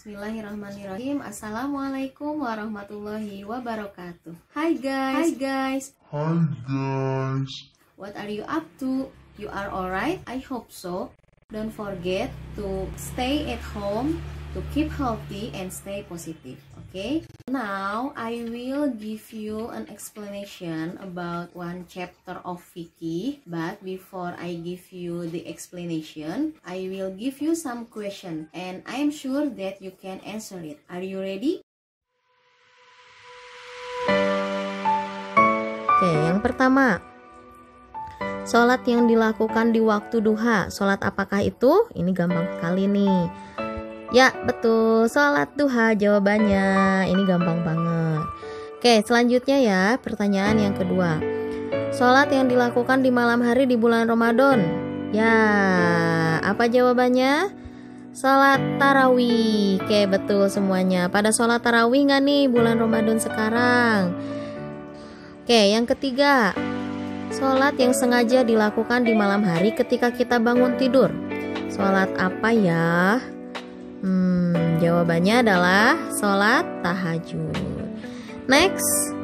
Bismillahirrahmanirrahim. Assalamualaikum warahmatullahi wabarakatuh. Hi guys. What are you up to? You are alright? I hope so. Don't forget to stay at home, to keep healthy and stay positive. Okay? Now I will give you an explanation about one chapter of Fikih. But before I give you the explanation, I will give you some question and I am sure that you can answer it. Are you ready? Oke, yang pertama, sholat yang dilakukan di waktu duha, sholat apakah itu? Ini gampang sekali nih. Ya, betul, sholat duha jawabannya. Ini gampang banget. Oke, selanjutnya ya, pertanyaan yang kedua. Sholat yang dilakukan di malam hari di bulan Ramadan. Ya, apa jawabannya? Sholat tarawih. Oke, betul semuanya. Pada sholat tarawih nggak nih bulan Ramadan sekarang? Oke, yang ketiga. Sholat yang sengaja dilakukan di malam hari ketika kita bangun tidur. Sholat apa ya? Jawabannya adalah sholat tahajud. Next,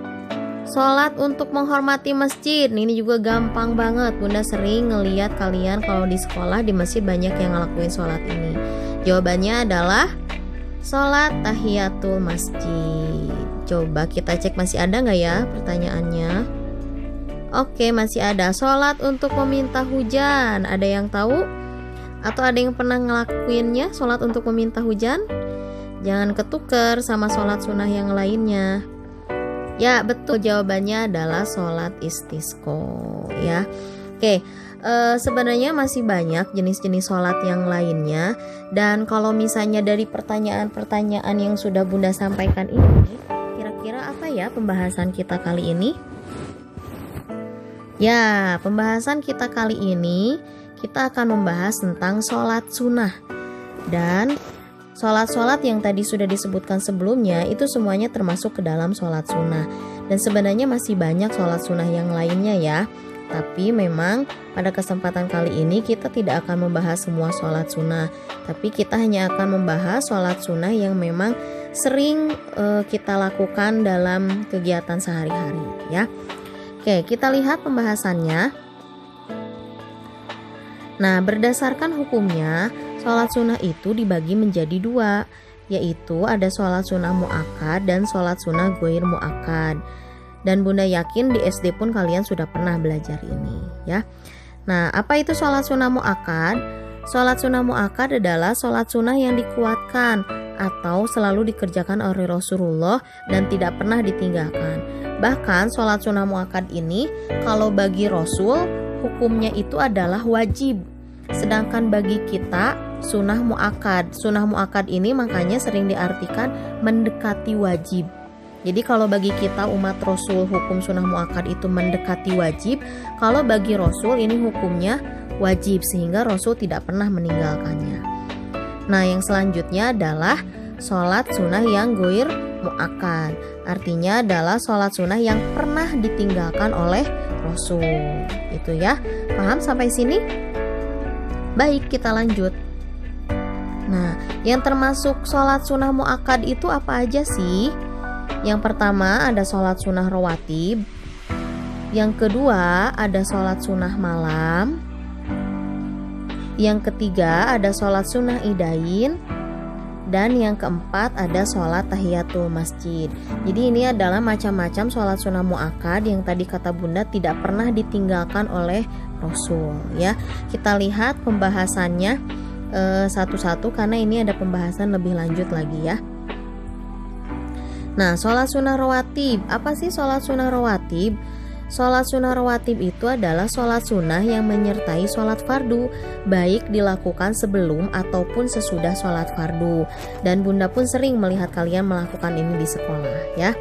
sholat untuk menghormati masjid. Ini juga gampang banget. Bunda sering ngeliat kalian kalau di sekolah di masjid banyak yang ngelakuin sholat ini. Jawabannya adalah sholat tahiyatul masjid. Coba kita cek masih ada nggak ya pertanyaannya? Oke, masih ada. Sholat untuk meminta hujan. Ada yang tahu? Atau ada yang pernah ngelakuinnya, sholat untuk meminta hujan? Jangan ketuker sama sholat sunnah yang lainnya. Ya, betul, jawabannya adalah sholat istisqo ya. Oke, sebenarnya masih banyak jenis-jenis sholat yang lainnya. Dan kalau misalnya dari pertanyaan-pertanyaan yang sudah Bunda sampaikan ini, kira-kira apa ya pembahasan kita kali ini? Ya, pembahasan kita kali ini kita akan membahas tentang sholat sunnah. Dan sholat-sholat yang tadi sudah disebutkan sebelumnya itu semuanya termasuk ke dalam sholat sunnah. Dan sebenarnya masih banyak sholat sunnah yang lainnya ya. Tapi memang pada kesempatan kali ini kita tidak akan membahas semua sholat sunnah. Tapi kita hanya akan membahas sholat sunnah yang memang sering kita lakukan dalam kegiatan sehari-hari ya. Oke, kita lihat pembahasannya. Nah, berdasarkan hukumnya, sholat sunnah itu dibagi menjadi dua, yaitu ada sholat sunnah mu'akkad dan sholat sunnah ghair mu'akkad. Dan Bunda yakin di SD pun kalian sudah pernah belajar ini ya. Nah, apa itu sholat sunnah mu'akkad? Sholat sunnah mu'akkad adalah sholat sunnah yang dikuatkan atau selalu dikerjakan oleh Rasulullah dan tidak pernah ditinggalkan. Bahkan sholat sunnah mu'akkad ini kalau bagi Rasul hukumnya itu adalah wajib. Sedangkan bagi kita sunnah mu'akkad. Sunnah mu'akkad ini makanya sering diartikan mendekati wajib. Jadi kalau bagi kita umat Rasul hukum sunnah mu'akkad itu mendekati wajib. Kalau bagi Rasul ini hukumnya wajib sehingga Rasul tidak pernah meninggalkannya. Nah, yang selanjutnya adalah sholat sunnah yang ghair mu'akkad. Artinya adalah sholat sunnah yang pernah ditinggalkan oleh Rasul. Itu ya. Paham sampai sini? Baik, kita lanjut. Nah, yang termasuk sholat sunnah mu'akkad itu apa aja sih? Yang pertama ada sholat sunnah rawatib. Yang kedua ada sholat sunnah malam. Yang ketiga ada sholat sunnah idain. Dan yang keempat ada sholat tahiyatul masjid. Jadi ini adalah macam-macam sholat sunnah mu'akkad yang tadi kata Bunda tidak pernah ditinggalkan oleh Rasul ya. Kita lihat pembahasannya satu-satu karena ini ada pembahasan lebih lanjut lagi ya. Nah, sholat sunnah rawatib. Apa sih sholat sunnah rawatib? Sholat sunnah rawatib itu adalah sholat sunnah yang menyertai sholat fardu, baik dilakukan sebelum ataupun sesudah sholat fardu. Dan Bunda pun sering melihat kalian melakukan ini di sekolah ya.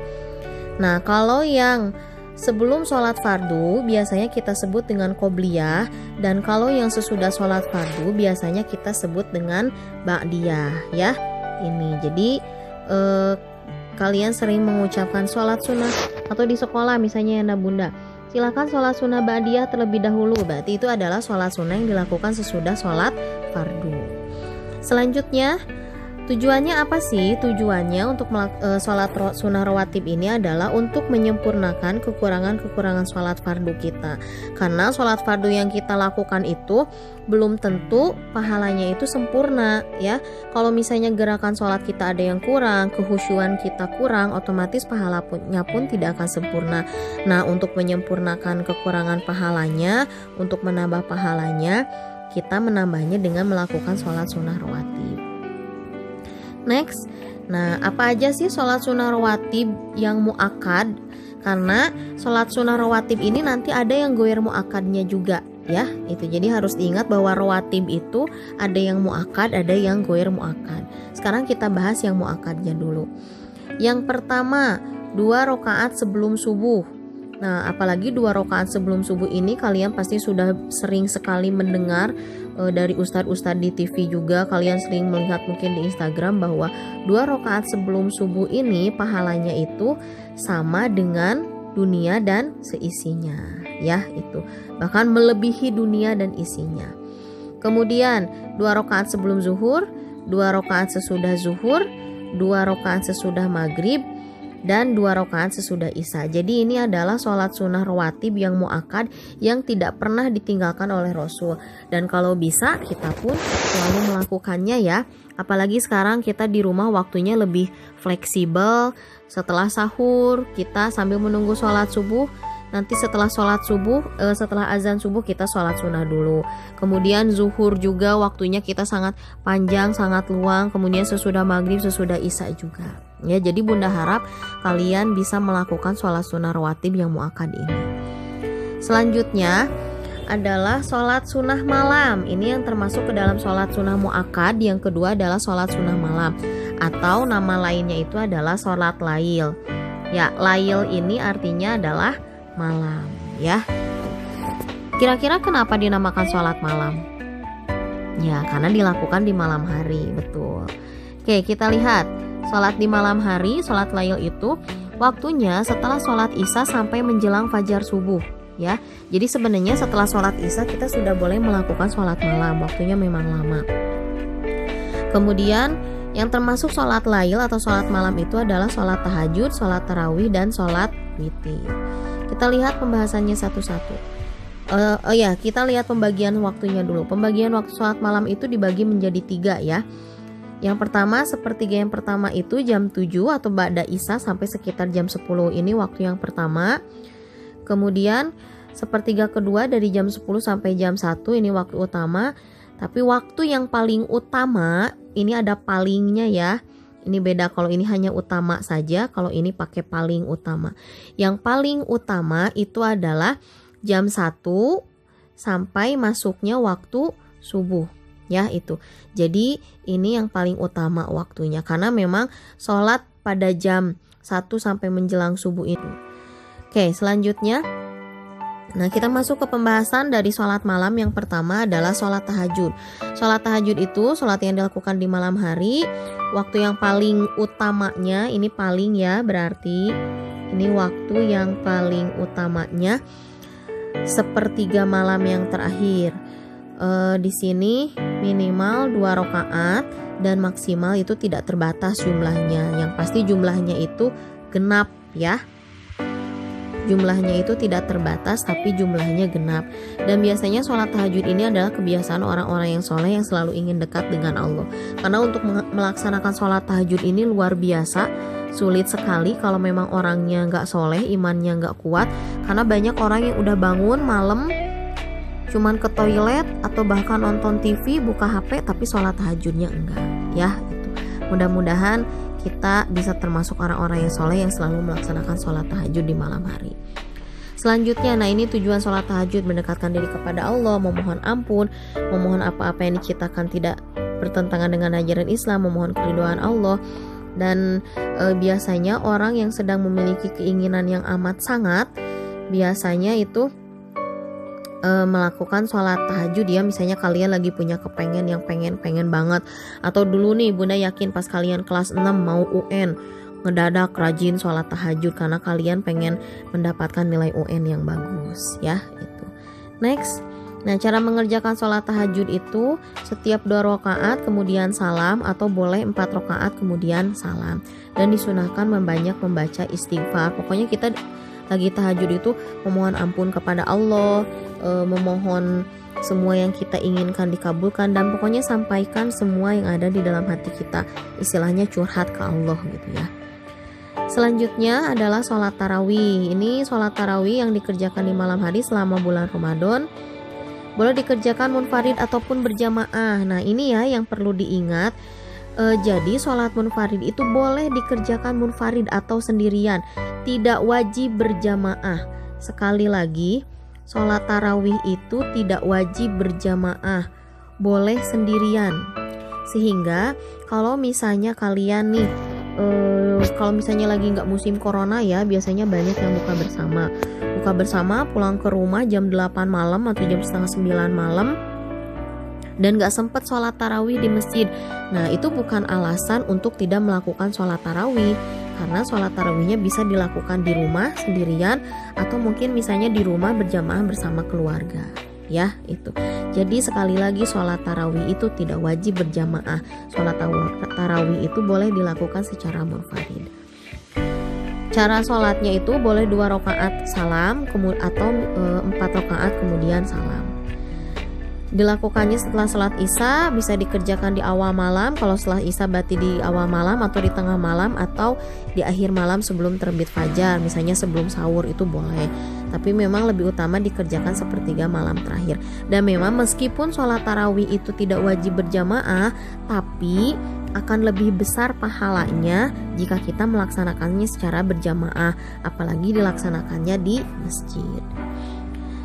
Nah, kalau yang sebelum sholat fardu biasanya kita sebut dengan qobliyah. Dan kalau yang sesudah sholat fardu biasanya kita sebut dengan ba'diyah ya. Ini jadi kalian sering mengucapkan sholat sunnah atau di sekolah misalnya ya Bunda, silakan sholat sunnah ba'diyah terlebih dahulu. Berarti itu adalah sholat sunnah yang dilakukan sesudah sholat fardu. Selanjutnya Tujuannya apa sih? Tujuannya untuk sholat sunnah rawatib ini adalah untuk menyempurnakan kekurangan-kekurangan sholat fardu kita. Karena sholat fardu yang kita lakukan itu belum tentu pahalanya itu sempurna ya. Kalau misalnya gerakan sholat kita ada yang kurang, kehusyuan kita kurang, otomatis pahalanya pun tidak akan sempurna. Nah, untuk menyempurnakan kekurangan pahalanya, untuk menambah pahalanya, kita menambahnya dengan melakukan sholat sunnah rawatib. Next, nah apa aja sih sholat sunnah rawatib yang muakkad? Karena sholat sunnah rawatib ini nanti ada yang goir muakkadnya juga ya. Itu jadi harus diingat bahwa rawatib itu ada yang muakkad, ada yang goir muakkad. Sekarang kita bahas yang muakkadnya dulu. Yang pertama, 2 rakaat sebelum subuh. Nah, apalagi 2 rakaat sebelum subuh ini kalian pasti sudah sering sekali mendengar dari ustadz-ustadz di TV juga, kalian sering melihat mungkin di Instagram bahwa 2 rakaat sebelum subuh ini pahalanya itu sama dengan dunia dan seisinya ya, itu bahkan melebihi dunia dan isinya. Kemudian 2 rakaat sebelum zuhur, 2 rakaat sesudah zuhur, 2 rakaat sesudah maghrib, dan 2 rakaat sesudah isya. Jadi ini adalah sholat sunnah rawatib yang muakkad yang tidak pernah ditinggalkan oleh Rasul. Dan kalau bisa kita pun selalu melakukannya ya. Apalagi sekarang kita di rumah waktunya lebih fleksibel. Setelah sahur kita sambil menunggu sholat subuh, nanti setelah sholat subuh, setelah azan subuh kita sholat sunnah dulu. Kemudian zuhur juga waktunya kita sangat panjang, sangat luang. Kemudian sesudah maghrib, sesudah isya juga. Ya, jadi Bunda harap kalian bisa melakukan sholat sunnah rawatib yang muakkad ini. Selanjutnya adalah sholat sunnah malam. Ini yang termasuk ke dalam sholat sunnah muakkad. Yang kedua adalah sholat sunnah malam, atau nama lainnya itu adalah sholat lail. Ya, lail ini artinya adalah malam ya. Kira-kira kenapa dinamakan sholat malam? Ya, karena dilakukan di malam hari, betul. Oke, kita lihat. Sholat di malam hari, sholat lail itu waktunya setelah sholat isya sampai menjelang fajar subuh ya. Jadi sebenarnya setelah sholat isya kita sudah boleh melakukan sholat malam, waktunya memang lama. Kemudian yang termasuk sholat lail atau sholat malam itu adalah sholat tahajud, sholat tarawih, dan sholat witir. Kita lihat pembahasannya satu-satu. Kita lihat pembagian waktunya dulu. Pembagian waktu sholat malam itu dibagi menjadi 3 ya. Yang pertama, sepertiga yang pertama itu jam 7 atau ba'da isya sampai sekitar jam 10. Ini waktu yang pertama. Kemudian sepertiga kedua dari jam 10 sampai jam 1, ini waktu utama. Tapi waktu yang paling utama, ini ada palingnya ya. Ini beda, kalau ini hanya utama saja, kalau ini pakai paling utama. Yang paling utama itu adalah jam 1 sampai masuknya waktu subuh. Ya, itu. Jadi ini yang paling utama waktunya, karena memang sholat pada jam 1 sampai menjelang subuh itu. Oke, selanjutnya, nah kita masuk ke pembahasan dari sholat malam. Yang pertama adalah sholat tahajud. Sholat tahajud itu sholat yang dilakukan di malam hari. Waktu yang paling utamanya, ini paling ya, berarti ini waktu yang paling utamanya sepertiga malam yang terakhir. Di sini minimal 2 rakaat dan maksimal itu tidak terbatas jumlahnya. Yang pasti jumlahnya itu genap ya. Jumlahnya itu tidak terbatas tapi jumlahnya genap. Dan biasanya sholat tahajud ini adalah kebiasaan orang-orang yang soleh yang selalu ingin dekat dengan Allah. Karena untuk melaksanakan sholat tahajud ini luar biasa sulit sekali kalau memang orangnya nggak soleh, imannya nggak kuat. Karena banyak orang yang udah bangun malam cuman ke toilet atau bahkan nonton TV, buka HP, tapi sholat tahajudnya enggak ya. Itu mudah-mudahan kita bisa termasuk orang-orang yang soleh yang selalu melaksanakan sholat tahajud di malam hari. Selanjutnya, nah ini tujuan sholat tahajud, mendekatkan diri kepada Allah, memohon ampun, memohon apa-apa yang diciptakan tidak bertentangan dengan ajaran Islam, memohon keridhaan Allah. Dan biasanya orang yang sedang memiliki keinginan yang amat sangat, biasanya itu melakukan sholat tahajud ya. Misalnya kalian lagi punya kepengen yang pengen banget, atau dulu nih Bunda yakin pas kalian kelas 6 mau UN, ngedadak rajin sholat tahajud karena kalian pengen mendapatkan nilai UN yang bagus ya. Itu next, Nah, cara mengerjakan sholat tahajud itu setiap 2 rakaat kemudian salam, atau boleh 4 rakaat kemudian salam. Dan disunahkan membanyak membaca istighfar. Pokoknya kita lagi tahajud itu memohon ampun kepada Allah, memohon semua yang kita inginkan dikabulkan, dan pokoknya sampaikan semua yang ada di dalam hati kita. Istilahnya curhat ke Allah gitu ya. Selanjutnya adalah sholat tarawih. Ini sholat tarawih yang dikerjakan di malam hari selama bulan Ramadan. Boleh dikerjakan munfarid ataupun berjamaah. Nah, ini ya yang perlu diingat. Jadi sholat munfarid itu boleh dikerjakan munfarid atau sendirian, tidak wajib berjamaah. Sekali lagi, sholat tarawih itu tidak wajib berjamaah, boleh sendirian. Sehingga kalau misalnya kalian nih, kalau misalnya lagi nggak musim corona ya, biasanya banyak yang buka bersama pulang ke rumah jam 8 malam atau jam setengah 9 malam dan gak sempat sholat tarawih di masjid. Nah, itu bukan alasan untuk tidak melakukan sholat tarawih, karena sholat tarawihnya bisa dilakukan di rumah sendirian, atau mungkin misalnya di rumah berjamaah bersama keluarga ya. Itu jadi sekali lagi, sholat tarawih itu tidak wajib berjamaah. Sholat tarawih itu boleh dilakukan secara munfarid. Cara sholatnya itu boleh 2 rakaat salam atau 4 rakaat kemudian salam. Dilakukannya setelah sholat isya, bisa dikerjakan di awal malam. Kalau setelah isya berarti di awal malam, atau di tengah malam, atau di akhir malam sebelum terbit fajar, misalnya sebelum sahur, itu boleh. Tapi memang lebih utama dikerjakan sepertiga malam terakhir. Dan memang meskipun sholat tarawih itu tidak wajib berjamaah, tapi akan lebih besar pahalanya jika kita melaksanakannya secara berjamaah, apalagi dilaksanakannya di masjid.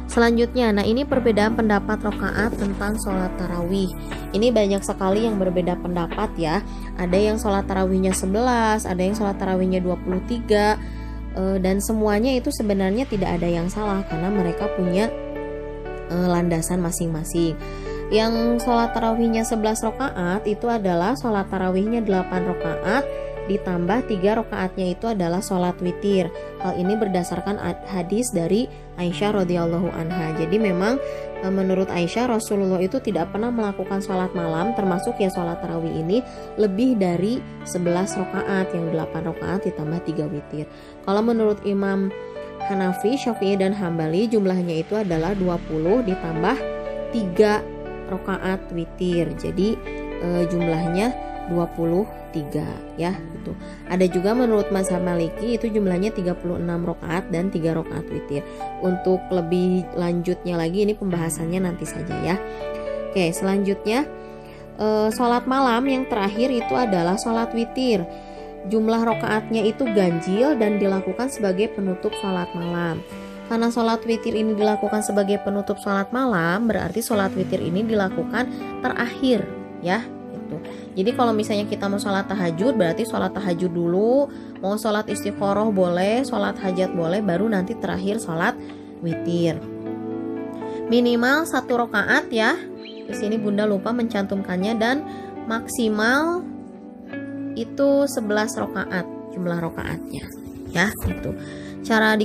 Selanjutnya, nah ini perbedaan pendapat rakaat tentang sholat tarawih. Ini banyak sekali yang berbeda pendapat ya. Ada yang sholat tarawihnya 11, ada yang sholat tarawihnya 23, dan semuanya itu sebenarnya tidak ada yang salah, karena mereka punya landasan masing-masing. Yang sholat tarawihnya 11 rakaat itu adalah sholat tarawihnya 8 rakaat ditambah 3 rakaatnya itu adalah sholat witir. Hal ini berdasarkan hadis dari Aisyah radhiyallahu anha. Jadi memang menurut Aisyah, Rasulullah itu tidak pernah melakukan sholat malam, termasuk ya sholat tarawih ini, lebih dari 11 rakaat, yang 8 rakaat ditambah 3 witir. Kalau menurut Imam Hanafi, Syafi'i, dan Hambali, jumlahnya itu adalah 20 ditambah 3 rakaat witir. Jadi jumlahnya 23 ya gitu. Ada juga menurut mazhab Maliki itu jumlahnya 36 rakaat dan 3 rakaat witir. Untuk lebih lanjutnya lagi, ini pembahasannya nanti saja ya. Oke, selanjutnya sholat malam yang terakhir itu adalah sholat witir. Jumlah rakaatnya itu ganjil dan dilakukan sebagai penutup sholat malam. Karena sholat witir ini dilakukan sebagai penutup sholat malam, berarti sholat witir ini dilakukan terakhir ya gitu. Jadi kalau misalnya kita mau sholat tahajud, berarti sholat tahajud dulu, mau sholat istikharah boleh, sholat hajat boleh, baru nanti terakhir sholat witir. Minimal 1 rakaat ya. Di sini Bunda lupa mencantumkannya, dan maksimal itu 11 rakaat jumlah rakaatnya ya gitu. Cara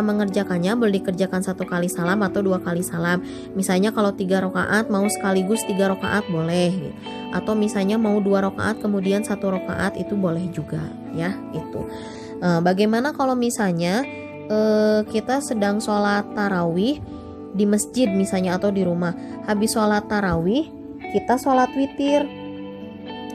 mengerjakannya boleh dikerjakan 1 kali salam atau 2 kali salam. Misalnya kalau 3 rakaat mau sekaligus 3 rakaat boleh gitu. Atau misalnya mau 2 rakaat kemudian 1 rakaat, itu boleh juga ya itu. Bagaimana kalau misalnya kita sedang sholat tarawih di masjid misalnya atau di rumah, habis sholat tarawih kita sholat witir,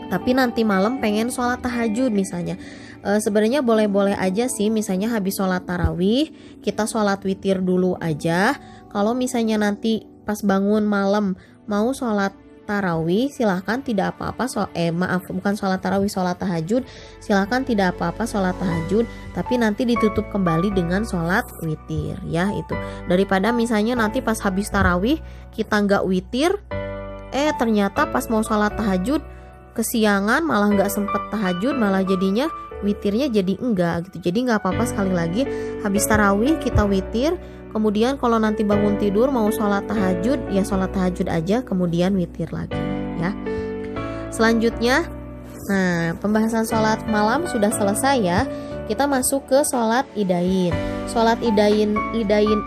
tapi nanti malam pengen sholat tahajud misalnya. Sebenarnya boleh-boleh aja sih, misalnya habis sholat tarawih kita sholat witir dulu aja. Kalau misalnya nanti pas bangun malam mau sholat tarawih, silahkan, tidak apa-apa. Bukan sholat tarawih, sholat tahajud, silahkan, tidak apa-apa sholat tahajud, tapi nanti ditutup kembali dengan sholat witir ya itu. Daripada misalnya nanti pas habis tarawih kita nggak witir, ternyata pas mau sholat tahajud kesiangan, malah nggak sempet tahajud, malah jadinya witirnya jadi enggak gitu. Jadi nggak apa-apa, sekali lagi habis tarawih kita witir, kemudian kalau nanti bangun tidur mau sholat tahajud, ya sholat tahajud aja kemudian witir lagi ya. Selanjutnya Nah, pembahasan sholat malam sudah selesai ya. Kita masuk ke sholat idain. Sholat idain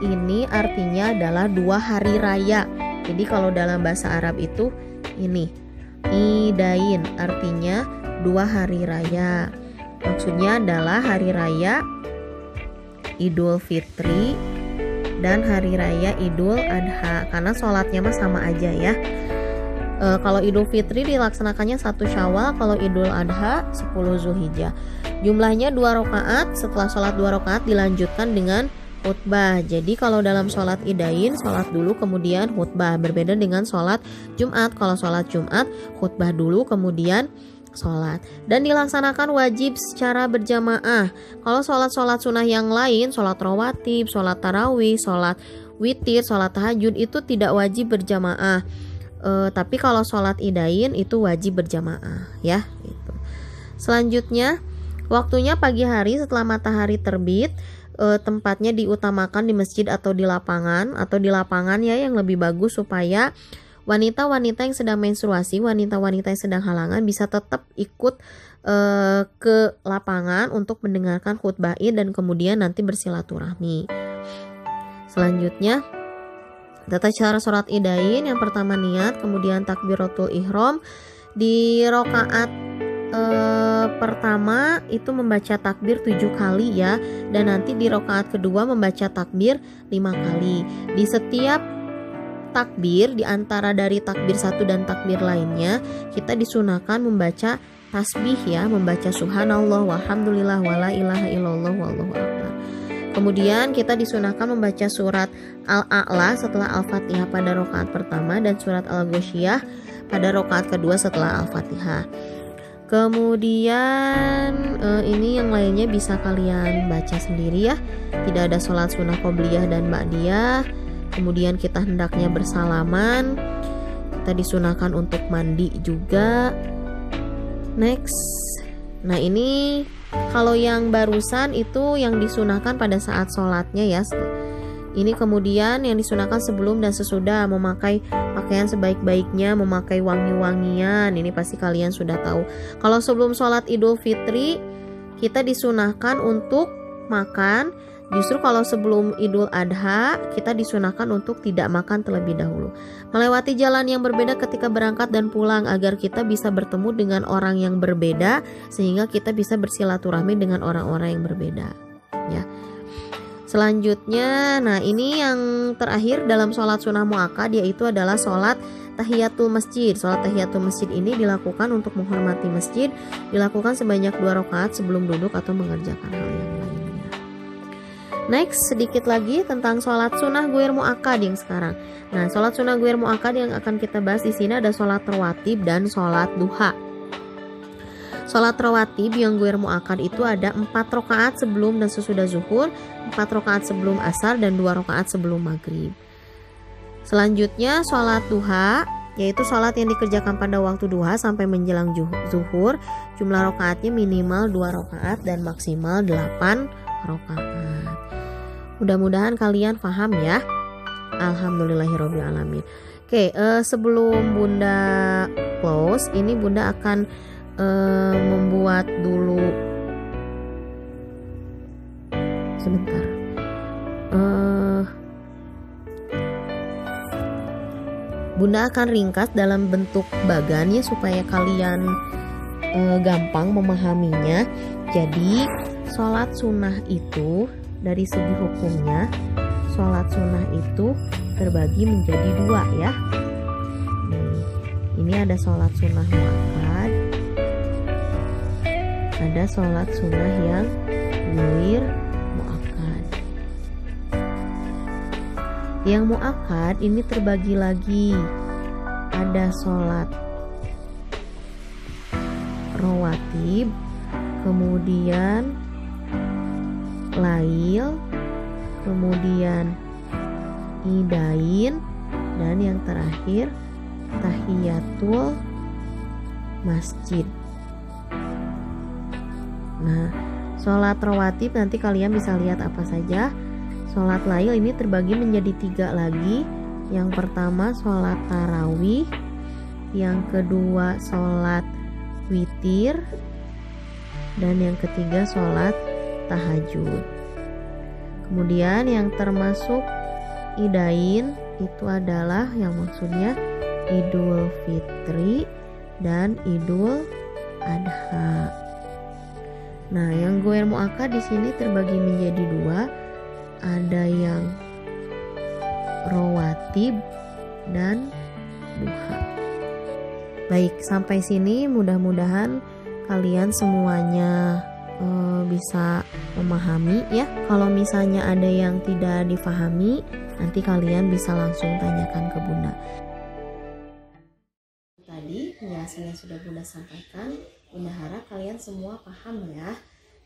ini artinya adalah 2 hari raya. Jadi kalau dalam bahasa Arab itu ini idain artinya 2 hari raya. Maksudnya adalah hari raya Idul Fitri dan hari raya Idul Adha. Karena sholatnya mah sama aja ya. Kalau Idul Fitri dilaksanakannya 1 Syawal, kalau Idul Adha 10 Zulhijjah. Jumlahnya 2 rakaat, setelah sholat 2 rakaat dilanjutkan dengan khutbah. Jadi kalau dalam sholat idain, sholat dulu kemudian khutbah. Berbeda dengan sholat Jumat. Kalau sholat Jumat, khutbah dulu kemudian sholat. Dan dilaksanakan wajib secara berjamaah. Kalau sholat-sholat sunnah yang lain, sholat rawatib, sholat tarawih, sholat witir, sholat tahajud itu tidak wajib berjamaah. Tapi kalau sholat idain itu wajib berjamaah ya gitu. Selanjutnya waktunya pagi hari setelah matahari terbit. Tempatnya diutamakan di masjid atau di lapangan ya yang lebih bagus supaya wanita-wanita yang sedang menstruasi, wanita-wanita yang sedang halangan bisa tetap ikut ke lapangan untuk mendengarkan khutbah Id dan kemudian nanti bersilaturahmi. Selanjutnya tata cara sholat idain, yang pertama niat, kemudian takbiratul ihram. Di rakaat pertama itu membaca takbir 7 kali ya, dan nanti di rakaat kedua membaca takbir 5 kali. Di setiap takbir, di antara dari takbir 1 dan takbir lainnya, kita disunahkan membaca tasbih ya, membaca subhanallah walhamdulillah wala ilaha illallah wallahu akbar. Kemudian kita disunahkan membaca surat Al-A'la setelah Al-Fatihah pada rakaat pertama dan surat Al-Ghasyiyah pada rakaat kedua setelah Al-Fatihah. Kemudian ini yang lainnya bisa kalian baca sendiri ya. Tidak ada sholat sunnah qobliyah dan ba'diyah. Kemudian kita hendaknya bersalaman. Kita disunahkan untuk mandi juga. Next. Nah ini kalau yang barusan itu yang disunahkan pada saat sholatnya ya. Ini kemudian yang disunahkan sebelum dan sesudah, memakai pakaian sebaik-baiknya, memakai wangi-wangian. Ini pasti kalian sudah tahu. Kalau sebelum sholat Idul Fitri kita disunahkan untuk makan. Justru kalau sebelum Idul Adha kita disunahkan untuk tidak makan terlebih dahulu. Melewati jalan yang berbeda ketika berangkat dan pulang agar kita bisa bertemu dengan orang yang berbeda sehingga kita bisa bersilaturahmi dengan orang-orang yang berbeda. Ya. Selanjutnya, nah ini yang terakhir dalam sholat sunnah muakkad yaitu adalah sholat tahiyatul masjid. Sholat tahiyatul masjid ini dilakukan untuk menghormati masjid, dilakukan sebanyak 2 rakaat sebelum duduk atau mengerjakan hal yang lainnya. Next, sedikit lagi tentang sholat sunnah guir muakkad yang sekarang. Nah, sholat sunnah guir muakkad yang akan kita bahas di sini ada sholat rawatib dan sholat duha. Sholat rawatib yang guir muakkad itu ada 4 rakaat sebelum dan sesudah zuhur, 4 rakaat sebelum asar, dan 2 rakaat sebelum maghrib. Selanjutnya sholat duha, yaitu sholat yang dikerjakan pada waktu duha sampai menjelang zuhur. Jumlah rakaatnya minimal 2 rakaat dan maksimal 8 rakaat. Mudah-mudahan kalian paham ya. Alhamdulillahirabbil alamin. Oke, sebelum Bunda close, ini Bunda akan membuat dulu sebentar. Bunda akan ringkas dalam bentuk bagannya supaya kalian gampang memahaminya. Jadi sholat sunnah itu dari segi hukumnya, sholat sunnah itu terbagi menjadi 2 ya. Ini ada sholat sunnah muakkad, ada sholat sunnah yang guir muakkad. Yang muakkad ini terbagi lagi, ada sholat rawatib, kemudian lail, kemudian idain, dan yang terakhir tahiyatul masjid. Nah, sholat rawatib nanti kalian bisa lihat apa saja. Sholat lail ini terbagi menjadi 3 lagi. Yang pertama sholat tarawih, yang kedua sholat witir, dan yang ketiga sholat tahajud. Kemudian yang termasuk idain itu adalah yang maksudnya Idul Fitri dan Idul Adha. Nah, yang goer muakkad di sini terbagi menjadi dua, ada yang rawatib dan duha. Baik, sampai sini mudah-mudahan kalian semuanya bisa memahami ya. Kalau misalnya ada yang tidak difahami, nanti kalian bisa langsung tanyakan ke Bunda. Tadi penjelasan yang sudah Bunda sampaikan, Bunda harap kalian semua paham ya.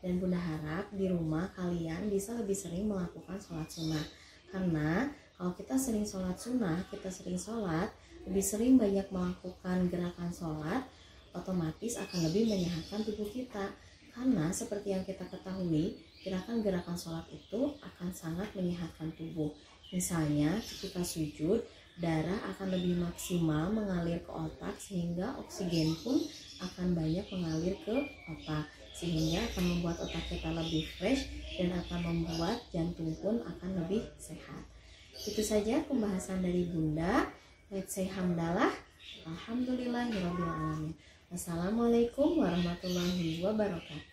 Dan Bunda harap di rumah kalian bisa lebih sering melakukan sholat sunnah. Karena kalau kita sering sholat sunnah, kita sering sholat, lebih sering banyak melakukan gerakan sholat, otomatis akan lebih menyehatkan tubuh kita. Karena seperti yang kita ketahui, gerakan-gerakan sholat itu akan sangat menyehatkan tubuh. Misalnya ketika sujud, darah akan lebih maksimal mengalir ke otak sehingga oksigen pun akan banyak mengalir ke otak. Sehingga akan membuat otak kita lebih fresh dan akan membuat jantung pun akan lebih sehat. Itu saja pembahasan dari Bunda. Let's say hamdalah. Alhamdulillahirrabbilalamin. Assalamualaikum warahmatullahi wabarakatuh.